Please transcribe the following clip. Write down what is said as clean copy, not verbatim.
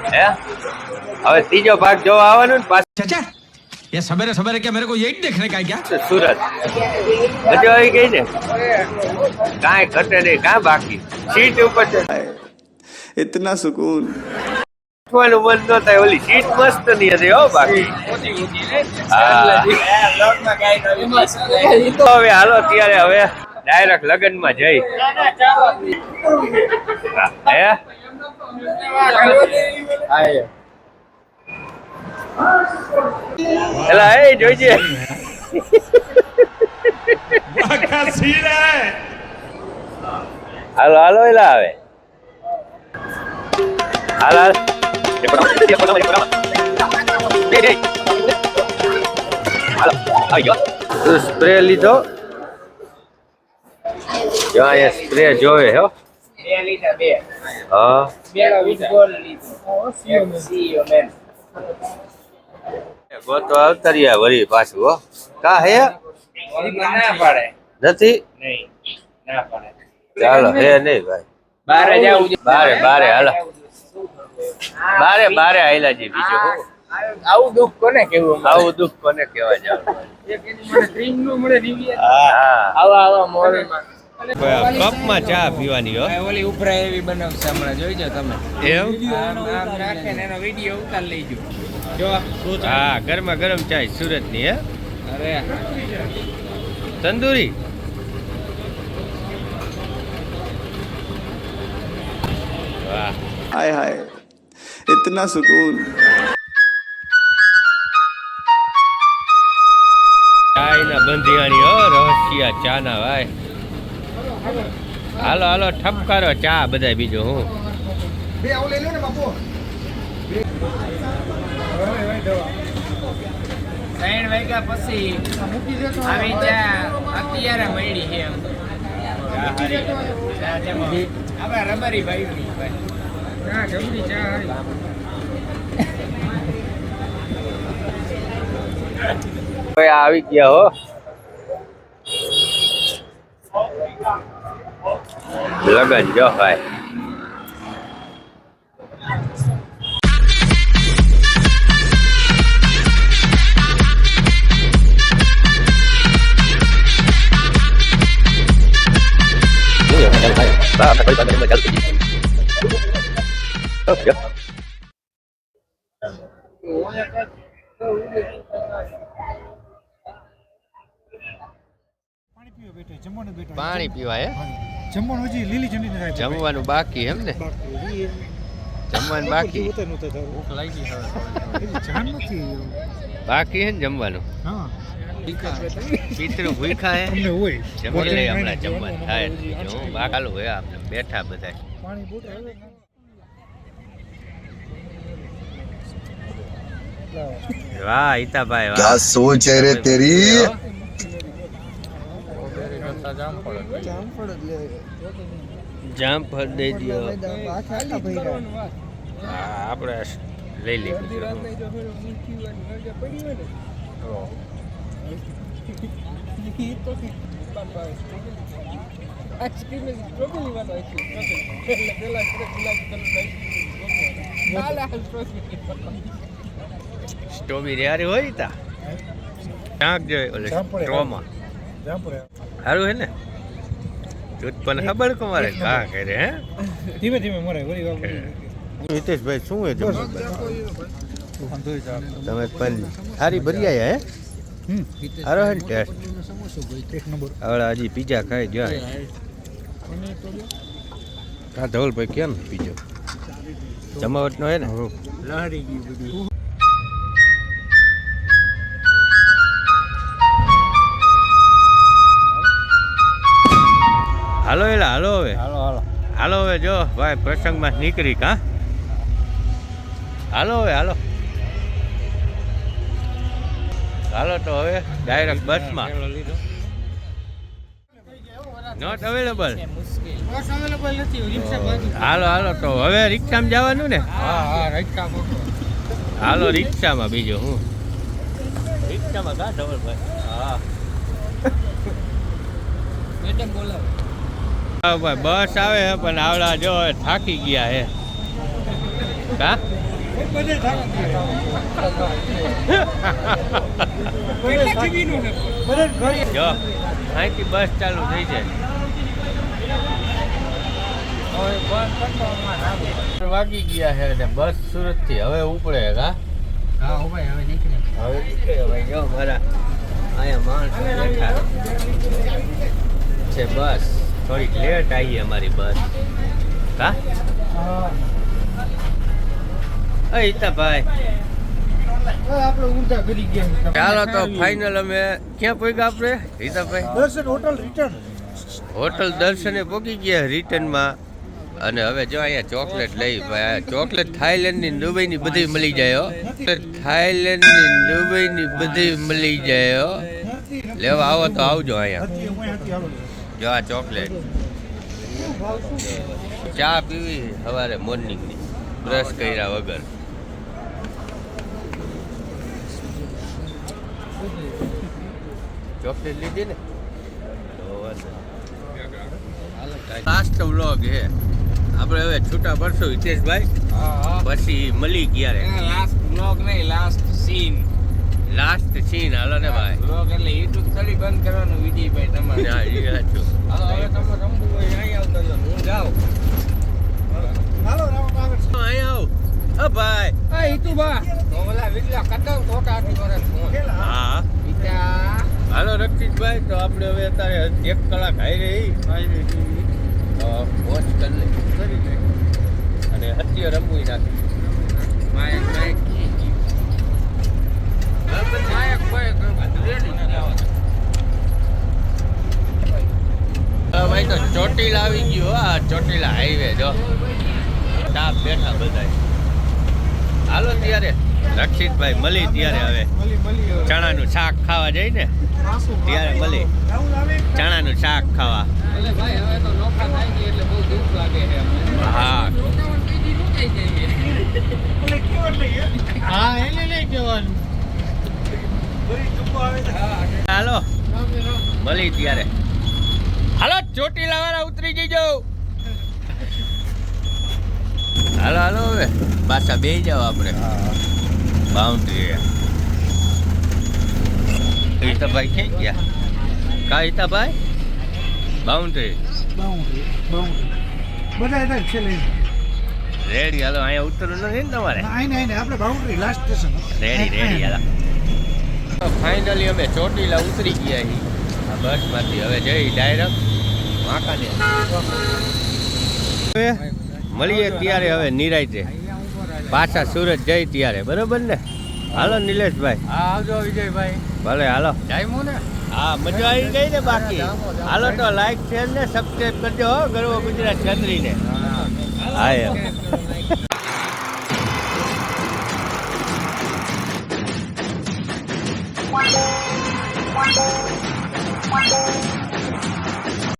હે હવે ત્રીજો ભાગ જોવા આવવાનું ને પાછું चाचा ये सवेरे सवेरे क्या मेरे को यही देखने का है क्या? સુરત મજા આવી ગઈ ને કાંઈ ઘટે નહીં કાં બાકી સીટ ઉપર इतना सुकून બેસવાનું મન ન થાય ઓલી સીટ મસ્ત ની હતી હો બાકી હવે હાલો ત્યારે હવે ડાયરેક્ટ લગ્નમાં જઈ હે એલા એ જોઈજે હાલો હાલો એલા આવે હાલ હાલ સ્પ્રે લીધો જો અહીંયા સ્પ્રે જોવે હો હા ગોતો અવતર્યા વળી પાછું હો કા હે નથી ચાલો હે નહીં ભાઈ બારે હાલો બારે આયલાજી બીજો આવું દુઃખ કોને કેવું આવું દુઃખ કોને કેવા જાવ કપમાં ચા પીવાની હો ઓલી ઉપરા એવી બનાવશે હમણાં જોઈજો તમે એમ આમ રાખે ને એનો વિડીયો ઉતાર લેજો જો હા ગરમા ગરમ ચાય સુરત ની હે અરે તંદૂરી વાહ हाय हाय इतना सुकून ચાય ના બંધિયાણી હો રહસ્યા ચા ના ભાઈ હાલો હાલો ઠપકારો ચા બધા બીજો હું ત્રણ વાગ્યા પછી આવી ચા અત્યારે મળી છે એમ આપણા રબારી ભાઈ ની ભાઈ હા જબરી ચા ભાઈ આવી ગયા હો લગન જો ભાઈ પાણી પીવા હે જમવાનું હજી લીલી ઝંડી ને જમવાનું બાકી એમ ને જમવાનું બાકી ભૂખ લાગી હવે જાન નથી બાકી હે ને જમવાનું હા પિતૃ ભૂખા હે તમને હોય જમી લે હમણાં જમવાનું થાય હું બાકાલો હે આપણે બેઠા બધા પાણી બોટલ વાહ ઈતાભાઈ વાહ क्या सोच है रे तेरी જામફળ દઈ દ્યો આપણે લઈ લીધું સ્ટ્રોબેરી હારી હોય તા ચાંક જોઈ ઓલે સ્ટ્રોમાં સારું હે ને દૂધ પણ ખબર કમારે કા કરે હે ધીમે ધીમે મરે વળી હિતેશભાઈ શું હે તમે પણ સારી ભરી આયા હે સારો હે ને ટેસ્ટ એક નંબર હવે હજી પીઝા ખાઈ જાય હા ધવલભાઈ કેમ પીજો જમાવટ નો હે ને લહરી ગઈ બધી હાલો એલા હાલો હવે હાલો હાલો હાલો હવે જો ભાઈ પ્રસંગમાં નીકળી કા હાલો હવે હાલો હાલો તો હવે ડાયરેક્ટ બસમાં નોટ અવેલેબલ બસ અવેલેબલ નથી રિક્ષા બાજુ હાલો હાલો તો હવે રિક્ષામાં જવાનું ને હા રિક્ષા હાલો રિક્ષામાં બીજો હું રિક્ષામાં કા ધવલભાઈ હા મેડમ બોલાવો હા ભાઈ બસ આવે છે પણ આવડા જો હવે થાકી ગયા હે કા બધે થાક કેટલા ટીવીનું છે બધે ઘરે જો અહીંથી બસ ચાલુ થઈ જાય વાગી ગયા છે ને બસ સુરત થી હવે ઉપડે કા હા હો ભાઈ હવે નીકળે હવે નીકળે ભાઈ જો મારા અહીંયા માણસો બેઠા છે બસ થોડીક લેટ આવી અમારી બસ કા હિતાભાઈ આપણે ઊંધા કરી ગયા ચાલો તો ફાઇનલ અમે ક્યાં પહોંચ્યા આપણે હિતાભાઈ દર્શન હોટલ રિટર્ન હોટલ દર્શને પહોંચી ગયા રિટર્નમાં અને હવે જો અહીંયા ચોકલેટ લઈ ભાઈ ચોકલેટ થાઈલેન્ડની દુબઈની બધી મળી જાય હો થાઈલેન્ડની દુબઈની બધી મળી જાય હો લેવા આવો તો આવજો અહીંયા જો આ ચોકલેટ ચા પીવી સવારે મોર્નિંગની બ્રશ કર્યા વગર ચોકલેટ લીધી ને લાસ્ટ વ્લોગ હે આપણે હવે છૂટા પડશું હિતેશભાઈ પછી મળી ક્યારે લાસ્ટ બ્લોગ નહીં લાસ્ટ સીન લાસ્ટ સીન હાલો ને ભાઈ બ્લોગ એટલે યુટ્યુબ ખાલી બંધ કરવાનું વિજયભાઈ તમારે હા, એ સાચું. હાલો હવે તમે રમવું હોય અહીં આવતા જાઓ હું જાઉં હાલો રામ આગળ અહીંયા આવ ઓ ભાઈ આ હિતુબા તો ઓલા વિડિયો કટો ખોટા આખી કરે ફોન હા પિતા હાલો રક્ષિતભાઈ તો આપણે હવે અત્યારે 1 કલાક હાઈ રહી તો વોચ કરી લે અને અત્યારે રમવું નાખી માયક માયક માયક ભાઈ રેડી ભાઈ તો ચોટીલા આવી ગયું આ ચોટીલા હાઈવે જો સ્ટાફ બેઠા બધા હાલો ત્યારે રક્ષિતભાઈ મળી ત્યારે હવે મળી ચણાનું શાક ખાવા જઈ ને ત્યારે મળી ચણાનું શાક ખાવા એટલે ભાઈ હવે તો નોખા થાય છે એટલે બહુ દુઃખ લાગે છે અમને હા હા એને લઈ જવાનું હાલો મળી ત્યારે હાલો ચોટીલા વાળા ઉતરી જજો હાલો હાલો હવે પાછા બે જાવ આપણે બાઉન્ડ્રી હિતાભાઈ ક્યાં ગયા કા હિતાભાઈ બાઉન્ડ્રી બધા હતા છેલ્લે રેડી હાલો અહીંયા ઉતરવું નથી ને તમારે આઈને આપણે બાઉન્ડ્રી લાસ્ટ સ્ટેશન રેડી હાલો ફાઇનલી અમે ચોટીલા ઉતરી ગયા છીએ આ બસમાંથી હવે જઈ ડાયરેક્ટ વાંકાને મળીએ ત્યારે હવે નિરાયતે પાછા સુરત જઈ ત્યારે બરોબર ને હાલો નિલેશભાઈ હા આવજો વિજયભાઈ ભલે હાલો જામ્યું ને હા મજા આવી ગઈ ને બાકી હાલો તો લાઈક શેર ને સબસ્ક્રાઈબ કરજો હો ગર્વ ગુજરાત છત્રીને હા એમ